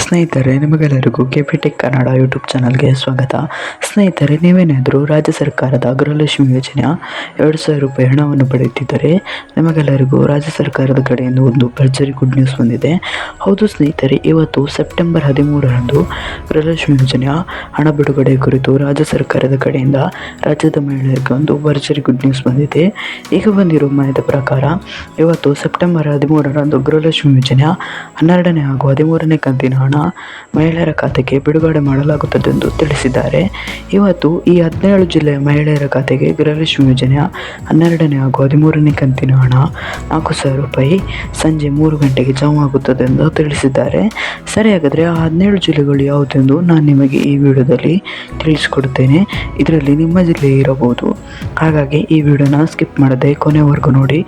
ಸ್ನೇಹಿತರೆ, ನಿಮಗೆಲ್ಲರಿಗೂ ಕೆಪಿಟೆಕ್ ಕನ್ನಡ ಯೂಟ್ಯೂಬ್ ಚಾನಲ್ಗೆ ಸ್ವಾಗತ. ಸ್ನೇಹಿತರೆ, ನೀವೇನಾದರೂ ರಾಜ್ಯ ಸರ್ಕಾರದ ಗೃಹಲಕ್ಷ್ಮಿ ಯೋಜನೆಯ 2,000 ರೂಪಾಯಿ ಹಣವನ್ನು ಪಡೆಯುತ್ತಿದ್ದರೆ ನಿಮಗೆಲ್ಲರಿಗೂ ರಾಜ್ಯ ಸರ್ಕಾರದ ಕಡೆಯಿಂದ ಒಂದು ಭರ್ಜರಿ ಗುಡ್ ನ್ಯೂಸ್ ಬಂದಿದೆ. ಹೌದು ಸ್ನೇಹಿತರೆ, ಇವತ್ತು ಸೆಪ್ಟೆಂಬರ್ 13ರಂದು ಗೃಹಲಕ್ಷ್ಮಿ ಯೋಜನೆಯ ಹಣ ಬಿಡುಗಡೆ ಕುರಿತು ರಾಜ್ಯ ಸರ್ಕಾರದ ಕಡೆಯಿಂದ ರಾಜ್ಯದ ಮಹಿಳೆಯರಿಗೆ ಒಂದು ಭರ್ಜರಿ ಗುಡ್ ನ್ಯೂಸ್ ಬಂದಿದೆ. ಈಗ ಬಂದಿರುವ ಮಾಹಿತಿ ಪ್ರಕಾರ ಇವತ್ತು ಸೆಪ್ಟೆಂಬರ್ 13ರಂದು ಗೃಹಲಕ್ಷ್ಮಿ ಯೋಜನೆಯ 12ನೇ ಹಾಗೂ 13ನೇ ಕಂತಿನ ಹಣ ಮಹಿಳೆಯರ ಖಾತೆಗೆ ಬಿಡುಗಡೆ ಮಾಡಲಾಗುತ್ತದೆ ಎಂದು ತಿಳಿಸಿದ್ದಾರೆ. ಇವತ್ತು ಈ 17 ಜಿಲ್ಲೆಯ ಮಹಿಳೆಯರ ಖಾತೆಗೆ ಗೃಹಲಕ್ಷ್ಮಿ ಯೋಜನೆಯ 12ನೇ ಹಾಗೂ 13ನೇ ಕಂತಿನ ಹಣ 4,000 ರೂಪಾಯಿ ಸಂಜೆ 3 ಗಂಟೆಗೆ ಜಮಾ ಆಗುತ್ತದೆ ಎಂದು ತಿಳಿಸಿದ್ದಾರೆ. ಸರಿ, ಹಾಗಾದರೆ ಆ 17 ಜಿಲ್ಲೆಗಳು ಯಾವುದೆಂದು ನಾನು ನಿಮಗೆ ಈ ವಿಡಿಯೋದಲ್ಲಿ ತಿಳಿಸಿಕೊಡುತ್ತೇನೆ. ಇದರಲ್ಲಿ ನಿಮ್ಮ ಜಿಲ್ಲೆ ಇರಬಹುದು, ಹಾಗಾಗಿ ಈ ವಿಡಿಯೋನ ಸ್ಕಿಪ್ ಮಾಡದೆ ಕೊನೆವರೆಗೂ ನೋಡಿ.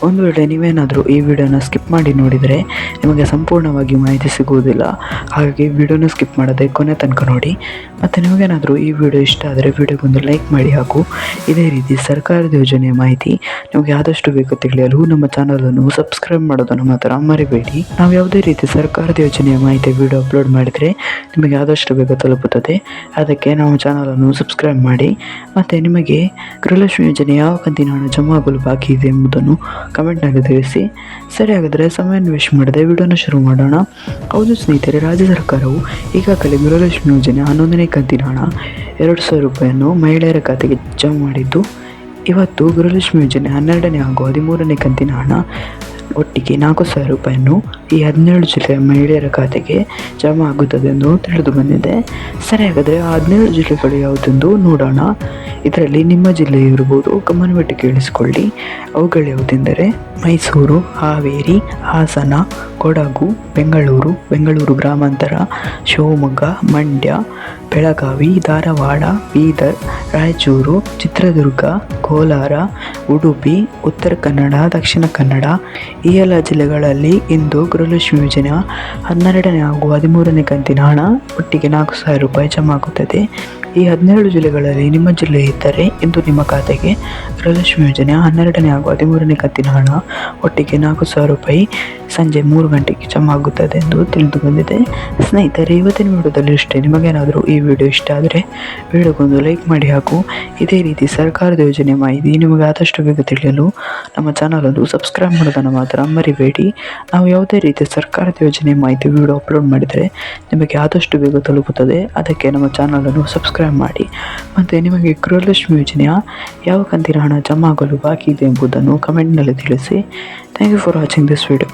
ಒಂದು ವೇಳೆ ನೀವೇನಾದರೂ ಈ ವಿಡಿಯೋನ ಸ್ಕಿಪ್ ಮಾಡಿ ನೋಡಿದರೆ ನಿಮಗೆ ಸಂಪೂರ್ಣವಾಗಿ ಮಾಹಿತಿ ಸಿಗುವುದಿಲ್ಲ. ಹಾಗಾಗಿ ವಿಡಿಯೋನ ಸ್ಕಿಪ್ ಮಾಡದೆ ಕೊನೆ ತನಕ ನೋಡಿ. ಮತ್ತು ನಿಮಗೇನಾದರೂ ಈ ವಿಡಿಯೋ ಇಷ್ಟ ಆದರೆ ವಿಡಿಯೋಗೊಂದು ಲೈಕ್ ಮಾಡಿ ಹಾಗೂ ಇದೇ ರೀತಿ ಸರ್ಕಾರದ ಯೋಜನೆಯ ಮಾಹಿತಿ ನಿಮಗೆ ಆದಷ್ಟು ಬೇಗ ತಿಳಿಯಲು ನಮ್ಮ ಚಾನಲನ್ನು ಸಬ್ಸ್ಕ್ರೈಬ್ ಮಾಡೋದನ್ನು ಮಾತ್ರ ಮರಿಬೇಡಿ. ನಾವು ಯಾವುದೇ ರೀತಿ ಸರ್ಕಾರದ ಯೋಜನೆಯ ಮಾಹಿತಿ ವಿಡಿಯೋ ಅಪ್ಲೋಡ್ ಮಾಡಿದರೆ ನಿಮಗೆ ಆದಷ್ಟು ಬೇಗ ತಲುಪುತ್ತದೆ. ಅದಕ್ಕೆ ನಮ್ಮ ಚಾನಲನ್ನು ಸಬ್ಸ್ಕ್ರೈಬ್ ಮಾಡಿ. ಮತ್ತು ನಿಮಗೆ ಗೃಹಲಕ್ಷ್ಮಿ ಯೋಜನೆ ಯಾವ ಕಂತಿನ ಹಣ ಜಮಾ ಆಗಲು ಬಾಕಿ ಇದೆ ಎಂಬುದನ್ನು ಕಮೆಂಟ್ನಲ್ಲಿ ತಿಳಿಸಿ. ಸರಿ, ಹಾಗಾದರೆ ಸಮಯವನ್ನು ವೇಸ್ಟ್ ಮಾಡದೆ ವಿಡಿಯೋನ ಶುರು ಮಾಡೋಣ. ಹೌದು ಸ್ನೇಹಿತರೆ, ರಾಜ್ಯ ಸರ್ಕಾರವು ಈಗಾಗಲೇ ಗೃಹಲಕ್ಷ್ಮಿ ಯೋಜನೆ 11ನೇ ಕಂತಿನ ಹಣ 2,000 ರೂಪಾಯಿಯನ್ನು ಮಹಿಳೆಯರ ಖಾತೆಗೆ ಜಮಾ ಮಾಡಿದ್ದು, ಇವತ್ತು ಗೃಹಲಕ್ಷ್ಮಿ ಯೋಜನೆ 12ನೇ ಹಾಗೂ 13ನೇ ಕಂತಿನ ಹಣ ಒಟ್ಟಿಗೆ 4,000 ರೂಪಾಯಿಯನ್ನು ಈ 17 ಜಿಲ್ಲೆಯ ಮಹಿಳೆಯರ ಖಾತೆಗೆ ಜಮಾ ಆಗುತ್ತದೆ ಎಂದು ತಿಳಿದು ಬಂದಿದೆ. ಸರಿ, ಹಾಗಾದರೆ ಆ 17 ಜಿಲ್ಲೆಗಳು ಯಾವುದೆಂದು ನೋಡೋಣ. ಇದರಲ್ಲಿ ನಿಮ್ಮ ಜಿಲ್ಲೆ ಇರಬಹುದು, ಗಮನವಿಟ್ಟು ಕೇಳಿಸಿಕೊಳ್ಳಿ. ಅವುಗಳು ಯಾವುದೆಂದರೆ ಮೈಸೂರು, ಹಾವೇರಿ, ಹಾಸನ, ಕೊಡಗು, ಬೆಂಗಳೂರು ಗ್ರಾಮಾಂತರ, ಶಿವಮೊಗ್ಗ, ಮಂಡ್ಯ, ಬೆಳಗಾವಿ, ಧಾರವಾಡ, ಬೀದರ್, ರಾಯಚೂರು, ಚಿತ್ರದುರ್ಗ, ಕೋಲಾರ, ಉಡುಪಿ, ಉತ್ತರ ಕನ್ನಡ, ದಕ್ಷಿಣ ಕನ್ನಡ ಈ ಎಲ್ಲ ಜಿಲ್ಲೆಗಳಲ್ಲಿ ಇಂದು ಗೃಹಲಕ್ಷ್ಮಿ ಯೋಜನೆಯ 12ನೇ ಹಾಗೂ 13ನೇ ಕಂತಿನ ಹಣ ಒಟ್ಟಿಗೆ 4,000 ರೂಪಾಯಿ ಜಮಾ ಆಗುತ್ತದೆ. ಈ 17 ಜಿಲ್ಲೆಗಳಲ್ಲಿ ನಿಮ್ಮ ಜಿಲ್ಲೆ ಇದ್ದರೆ ಇಂದು ನಿಮ್ಮ ಖಾತೆಗೆ ಗೃಹಲಕ್ಷ್ಮಿ ಯೋಜನೆಯ 12ನೇ ಹಾಗೂ 13ನೇ ಕಂತಿನ ಹಣ ಒಟ್ಟಿಗೆ 4,000 ರೂಪಾಯಿ ಸಂಜೆ 3 ಗಂಟೆಗೆ ಜಮಾ ಆಗುತ್ತದೆ ಎಂದು ತಿಳಿದು ಬಂದಿದೆ. ಸ್ನೇಹಿತರೆ, ಇವತ್ತಿನ ವಿಡಿಯೋದಲ್ಲಿ ಇಷ್ಟೇ. ನಿಮಗೇನಾದರೂ ಈ ವಿಡಿಯೋ ಇಷ್ಟ ಆದರೆ ವಿಡಿಯೋಗೊಂದು ಲೈಕ್ ಮಾಡಿ ಹಾಗೂ ಇದೇ ರೀತಿ ಸರ್ಕಾರದ ಯೋಜನೆ ಮಾಹಿತಿ ನಿಮಗೆ ಆದಷ್ಟು ಬೇಗ ತಿಳಿಯಲು ನಮ್ಮ ಚಾನಲನ್ನು ಸಬ್ಸ್ಕ್ರೈಬ್ ಮಾಡೋದನ್ನು ಮಾತ್ರ ಮರಿಬೇಡಿ. ನಾವು ಯಾವುದೇ ರೀತಿ ಸರ್ಕಾರದ ಯೋಜನೆ ಮಾಹಿತಿ ವಿಡಿಯೋ ಅಪ್ಲೋಡ್ ಮಾಡಿದರೆ ನಿಮಗೆ ಆದಷ್ಟು ಬೇಗ ತಲುಪುತ್ತದೆ. ಅದಕ್ಕೆ ನಮ್ಮ ಚಾನಲನ್ನು ಸಬ್ಸ್ಕ್ರೈಬ್ ಮಾಡಿ. ಮತ್ತು ನಿಮಗೆ ಗೃಹಲಕ್ಷ್ಮಿ ಯೋಜನೆಯ ಯಾವ ಕಂತಿನ ಹಣ ಜಮಾ ಆಗಲು ಬಾಕಿ ಇದೆ ಎಂಬುದನ್ನು ಕಮೆಂಟ್ನಲ್ಲಿ ತಿಳಿಸಿ. Thank you for watching this video.